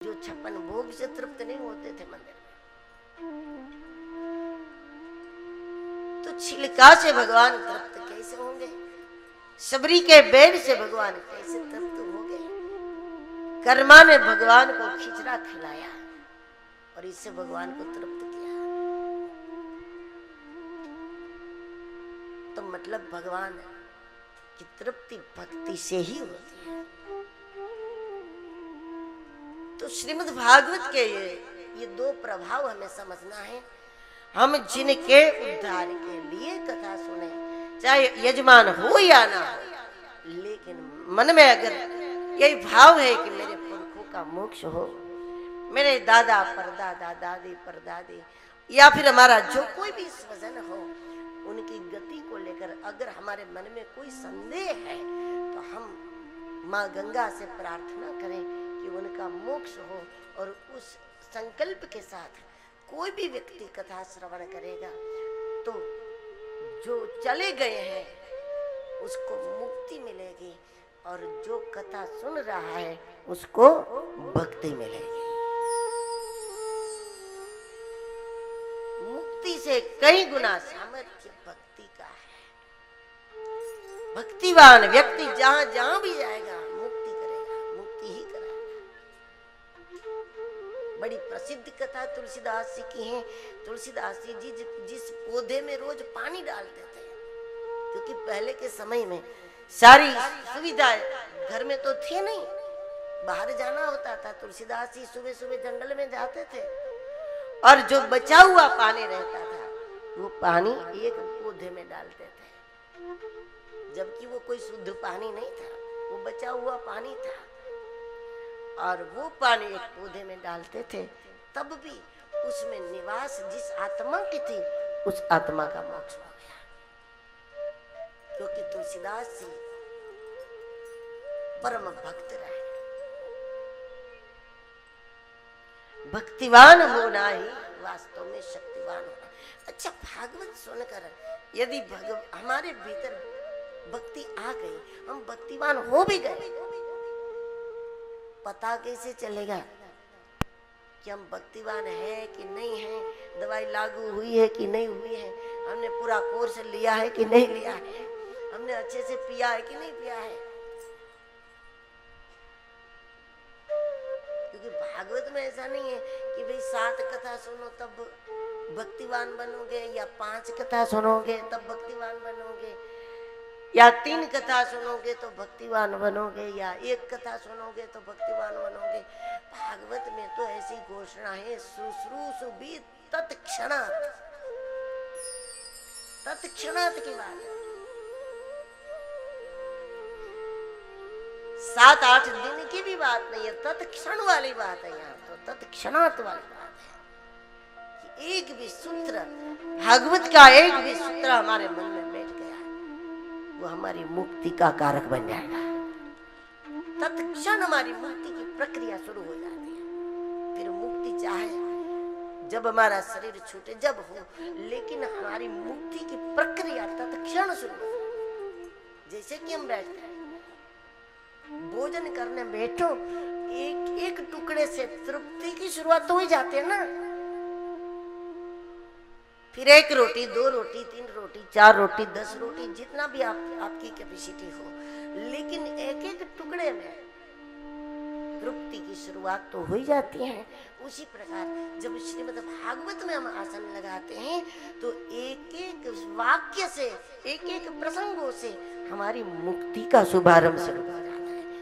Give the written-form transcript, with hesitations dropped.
जो 56 भोग से तृप्त नहीं होते थे मंदिर में, तो छिलका से भगवान तृप्त कैसे होंगे? सबरी के बेर से भगवान कैसे तृप्त हो गए? कर्मा ने भगवान को खिचड़ा खिलाया और इससे भगवान को तृप्त किया। तो मतलब भगवान की तृप्ति भक्ति से ही होती है। तो श्रीमद् भागवत के ये दो प्रभाव हमें समझना है। हम जिनके उद्धार के लिए कथा सुने, चाहे यजमान हो या ना हो, लेकिन मन में अगर यही भाव है कि मेरे पुरखों का मोक्ष हो, मेरे दादा परदादा दादी परदादी या फिर हमारा जो कोई भी स्वजन हो, उनकी गति को लेकर अगर हमारे मन में कोई संदेह है तो हम माँ गंगा से प्रार्थना करें कि उनका मोक्ष हो। और उस संकल्प के साथ कोई भी व्यक्ति कथा श्रवण करेगा तो जो चले गए हैं उसको मुक्ति मिलेगी, और जो कथा सुन रहा है उसको भक्ति मिलेगी। मुक्ति से कई गुना सामर्थ्य भक्ति का है। भक्तिवान व्यक्ति जहां जहां भी जाएगा मुक्ति करेगा, मुक्ति ही कराएगा। बड़ी प्रसिद्ध कथा तुलसीदास जी की है। तुलसीदास जी जिस पौधे में रोज पानी डालते थे, क्योंकि पहले के समय में सारी सुविधाएं घर में तो थी नहीं, बाहर जाना होता था। तुलसीदास जी सुबह सुबह जंगल में जाते थे और जो बचा हुआ पानी रहता था वो पानी एक पौधे में डालते थे, जबकि वो कोई शुद्ध पानी नहीं था, वो बचा हुआ पानी था। और वो पानी एक पौधे में डालते थे, तब भी उसमें निवास जिस आत्मा की थी उस आत्मा का मोक्ष हो गया, क्योंकि तुलसीदास जी परम भक्त रहे। भक्तिवान होना ही वास्तव में शक्तिवान होना। अच्छा, भागवत सुनकर यदि हमारे भीतर भक्ति आ गई, हम भक्तिवान हो भी गए, पता कैसे चलेगा कि हम भक्तिवान है कि नहीं है? दवाई लागू हुई है कि नहीं हुई है? हमने पूरा कोर्स लिया है कि नहीं लिया है? हमने अच्छे से पिया है कि नहीं पिया है? क्योंकि भागवत में ऐसा नहीं है कि भाई 7 कथा सुनो तब भक्तिवान बनोगे, या 5 कथा सुनोगे तब भक्तिवान बनोगे, या 3 कथा सुनोगे तो भक्तिवान बनोगे, या 1 कथा सुनोगे तो भक्तिवान बनोगे। भागवत में तो ऐसी घोषणा है, शुश्रूषुभिः तत्क्षणात्, तत्क्षणात् की बात है। 7-8 दिन की भी बात नहीं है, तत्क्षण वाली बात है। यहाँ तो तत्क्षणात् वाली बात है कि एक भी सूत्र, भागवत का एक भी सूत्र हमारे मन में बैठ गया, वो हमारी मुक्ति का कारक बन जाएगा। तत्क्षण हमारी मुक्ति की प्रक्रिया शुरू हो जाती है। फिर मुक्ति चाहे जब हमारा शरीर छूटे जब हो, लेकिन हमारी मुक्ति की प्रक्रिया तत्क्षण शुरू हो। जैसे कि हम बैठते हैं, भोजन करने बैठो, एक एक टुकड़े से तृप्ति की शुरुआत तो हो जाती है ना। फिर 1 रोटी, 2 रोटी, 3 रोटी, 4 रोटी, 10 रोटी, जितना भी आपकी कैपेसिटी हो, लेकिन एक एक टुकड़े में तृप्ति की शुरुआत तो हो ही जाती है। उसी प्रकार जब श्रीमद् भागवत में हम आसन लगाते हैं तो एक एक वाक्य से, एक एक प्रसंगों से हमारी मुक्ति का शुभारंभ शुरू हो जाता है।